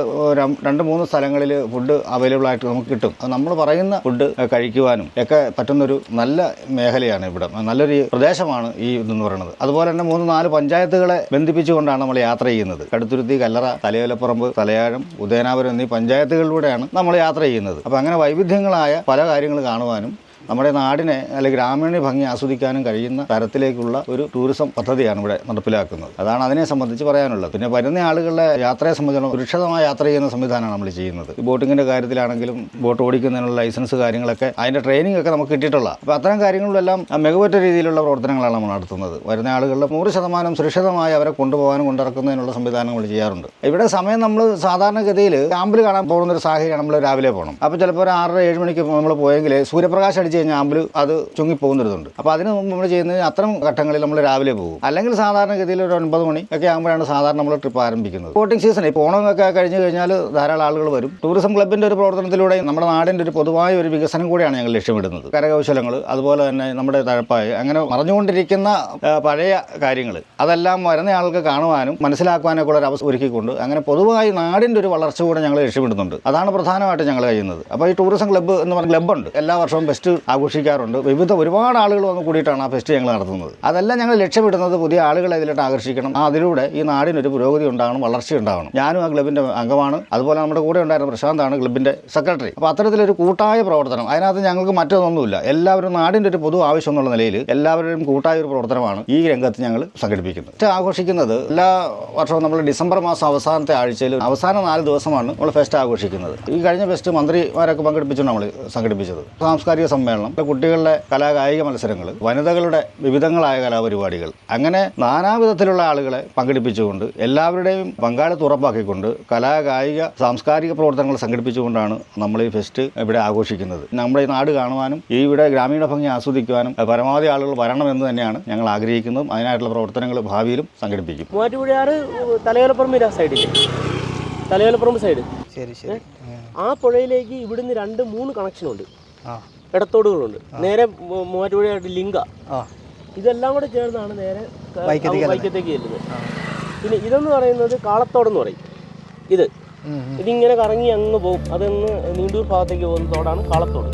2-3 സ്ഥലങ്ങളിൽ ഫുഡ് അവൈലബിൾ ആയിട്ട് നമുക്ക് കിട്ടും. അത് നമ്മൾ പറയുന്ന ഫുഡ് കഴിക്കുവാനും ഒക്കെ പറ്റുന്നൊരു നല്ല മേഖലയാണ് ഇവിടെ, നല്ലൊരു പ്രദേശമാണ് ഈ ഇതെന്ന് പറയുന്നത്. അതുപോലെ തന്നെ 3-4 പഞ്ചായത്തുകളെ ബന്ധിപ്പിച്ചുകൊണ്ടാണ് നമ്മൾ യാത്ര ചെയ്യുന്നത്. കടുത്തുരുത്തി, കല്ലറ, തലയോലപ്പറമ്പ്, തലയാഴം, ഉദയനാപുരം എന്നീ പഞ്ചായത്തുകളിലൂടെയാണ് നമ്മൾ യാത്ര ചെയ്യുന്നത്. അപ്പോൾ അങ്ങനെ വൈവിധ്യങ്ങളായ പല കാര്യങ്ങൾ കാണുവാനും നമ്മുടെ നാടിനെ അല്ലെങ്കിൽ ഗ്രാമീണ ഭംഗി ആസ്വദിക്കാനും കഴിയുന്ന തരത്തിലേക്കുള്ള ഒരു ടൂറിസം പദ്ധതിയാണ് ഇവിടെ നടപ്പിലാക്കുന്നത്. അതാണ് അതിനെ സംബന്ധിച്ച് പറയാനുള്ളത്. പിന്നെ വരുന്ന ആളുകളുടെ യാത്രയെ സംബന്ധിച്ചിടത്തോളം സുരക്ഷിതമായി യാത്ര ചെയ്യുന്ന സംവിധാനമാണ് നമ്മൾ ചെയ്യുന്നത്. ഈ ബോട്ടിങ്ങിൻ്റെ കാര്യത്തിലാണെങ്കിലും ബോട്ട് ഓടിക്കുന്നതിനുള്ള ലൈസൻസ് കാര്യങ്ങളൊക്കെ അതിൻ്റെ ട്രെയിനിങ് ഒക്കെ നമുക്ക് കിട്ടിയിട്ടുള്ള. അപ്പോൾ അത്തരം കാര്യങ്ങളിലെല്ലാം മികവുറ്റ രീതിയിലുള്ള പ്രവർത്തനങ്ങളാണ് നമ്മൾ നടത്തുന്നത്. വരുന്ന ആളുകളുടെ 100% സുരക്ഷിതമായി അവരെ കൊണ്ടുപോകാനും കൊണ്ടിറക്കുന്നതിനുള്ള സംവിധാനം നമ്മൾ ചെയ്യാറുണ്ട്. ഇവിടെ സമയം നമ്മൾ സാധാരണഗതിയിൽ ആമ്പിൾ കാണാൻ പോകുന്നൊരു സാഹചര്യം നമ്മൾ രാവിലെ പോകണം. അപ്പോൾ ചിലപ്പോൾ ഒരു 6-7 മണിക്ക് നമ്മൾ പോയെങ്കിൽ സൂര്യപ്രകാശം അടിച്ച് കഴിഞ്ഞാൽ ആമ്പിൾ അത് ചുങ്ങിപ്പോകുന്നൊരിതുണ്ട്. അപ്പോൾ അതിന് മുമ്പ് നമ്മൾ ചെയ്യുന്നത് അത്തരം ഘട്ടങ്ങളിൽ നമ്മൾ രാവിലെ പോകും. അല്ലെങ്കിൽ സാധാരണഗതിയിൽ ഒരു 9 മണി ഒക്കെ ആകുമ്പോഴാണ് സാധാരണ നമ്മൾ ട്രിപ്പ് ആരംഭിക്കുന്നത്. ബോട്ടിംഗ് സീസൺ ഇപ്പോൾ ഓണമൊക്കെ കഴിഞ്ഞ് കഴിഞ്ഞാൽ ധാരാളം ആളുകൾ വരും. ടൂറിസം ക്ലബിൻ്റെ ഒരു പ്രവർത്തനത്തിലൂടെ നമ്മുടെ നാടിൻ്റെ ഒരു പൊതുവായ ഒരു വികസനം കൂടിയാണ് ഞങ്ങൾ ലക്ഷ്യമിടുന്നത്. കരകൗശലങ്ങൾ അതുപോലെ തന്നെ നമ്മുടെ തഴപ്പായ അങ്ങനെ മറഞ്ഞുകൊണ്ടിരിക്കുന്ന പഴയ കാര്യങ്ങൾ അതെല്ലാം വരുന്ന ആൾക്ക് കാണുവാനും മനസ്സിലാക്കുവാനൊക്കെ ഉള്ള ഒരു അവസ്ഥ ഒരുക്കിക്കൊണ്ട് അങ്ങനെ പൊതുവായി നാടിൻ്റെ ഒരു വളർച്ച കൂടെ ഞങ്ങൾ ലക്ഷ്യമിടുന്നുണ്ട്. അതാണ് പ്രധാനമായിട്ട് ഞങ്ങൾ ചെയ്യുന്നത്. അപ്പോൾ ഈ ടൂറിസം ക്ലബ്ബ് എന്ന് പറഞ്ഞ ക്ലബ്ബുണ്ട്. എല്ലാ വർഷവും ഫെസ്റ്റ് ആഘോഷിക്കാറുണ്ട്. ഒരുപാട് ആളുകൾ വന്ന് കൂടിയിട്ടാണ് ആ ഫെസ്റ്റ് ഞങ്ങൾ നടത്തുന്നത്. അതെല്ലാം ഞങ്ങൾ ലക്ഷ്യമിടുന്നത് പുതിയ ആളുകളെ ഇതിലോട്ട് ആകർഷിക്കണം. അതിലൂടെ ഈ നാടിനൊരു പുരോഗതി ഉണ്ടാകണം, വളർച്ച ഉണ്ടാകണം. ഞാനും ആ ക്ലബിൻ്റെ അംഗമാണ്. അതുപോലെ നമ്മുടെ കൂടെ ഉണ്ടായിരുന്ന പ്രശാന്താണ് ക്ലബിൻ്റെ സെക്രട്ടറി. അപ്പോൾ അത്തരത്തിലൊരു കൂട്ടായ പ്രവർത്തനം, അതിനകത്ത് ഞങ്ങൾക്ക് മറ്റൊന്നുമില്ല. എല്ലാവരും നാടിൻ്റെ ഒരു പൊതു ആവശ്യം എന്നുള്ള നിലയിൽ എല്ലാവരുടെയും കൂട്ടായ ഒരു പ്രവർത്തനമാണ് ഈ രംഗത്ത് ഞങ്ങൾ സംഘടിപ്പിക്കുന്നത്. ഫെസ്റ്റ് ആഘോഷിക്കുന്നത് എല്ലാ വർഷവും നമ്മൾ ഡിസംബർ മാസം അവസാനത്തെ ആഴ്ചയിൽ അവസാന 4 ദിവസമാണ് നമ്മൾ ഫെസ്റ്റ് ആഘോഷിക്കുന്നത്. ഈ കഴിഞ്ഞ ഫെസ്റ്റ് മന്ത്രിമാരൊക്കെ പങ്കെടുപ്പിച്ചാണ് നമ്മൾ സംഘടിപ്പിച്ചത്. സാംസ്കാരിക സമ്മേളനം, കുട്ടികളുടെ കലാകായിക മത്സരങ്ങൾ, വനിതകളുടെ വിവിധങ്ങളായ കലാപരിപാടികൾ, അങ്ങനെ നാനാവിധത്തിലുള്ള ആളുകളെ പങ്കെടുപ്പിച്ചുകൊണ്ട് എല്ലാവരുടെയും പങ്കാളിത്തം ഉറപ്പാക്കിക്കൊണ്ട് കലാകായിക സാംസ്കാരിക പ്രവർത്തനങ്ങൾ സംഘടിപ്പിച്ചുകൊണ്ടാണ് നമ്മൾ ഈ ഫെസ്റ്റ് ഇവിടെ ആഘോഷിക്കുന്നത്. നമ്മുടെ ഈ നാട് കാണുവാനും ഈ ഇവിടെ ഗ്രാമീണ ഭംഗി ആസ്വദിക്കുവാനും പരമാവധി ആളുകൾ വരണമെന്ന് തന്നെയാണ് ഞങ്ങൾ ആഗ്രഹിക്കുന്നതും. അതിനായിട്ടുള്ള പ്രവർത്തനങ്ങൾ ഭാവിയിലും സംഘടിപ്പിക്കും. മൂവാറ്റുപുഴയാറ് തലയോലപ്പറമ്പ് സൈഡിൽ, തലയോലപ്പറമ്പ് സൈഡ് ശരി ശരി. ആ പുഴയിലേക്ക് ഇവിടുന്ന് 2-3 കണക്ഷനുണ്ട്, ഇടത്തോടുകളുണ്ട്. നേരെ മൂവാറ്റുപുഴയായിട്ട് ലിങ്ക, ഇതെല്ലാം കൂടെ ചേർന്നാണ് നേരെ വൈക്കത്തേക്ക് ചെല്ലുന്നത്. പിന്നെ ഇതെന്ന് പറയുന്നത് കാളത്തോടെന്ന് പറയും. ഇതിങ്ങനെ കറങ്ങി അങ്ങ് പോകും. അതങ്ങ് നീണ്ടൂർ ഭാഗത്തേക്ക് പോകുന്ന തോടാണ് കാളത്തോട്.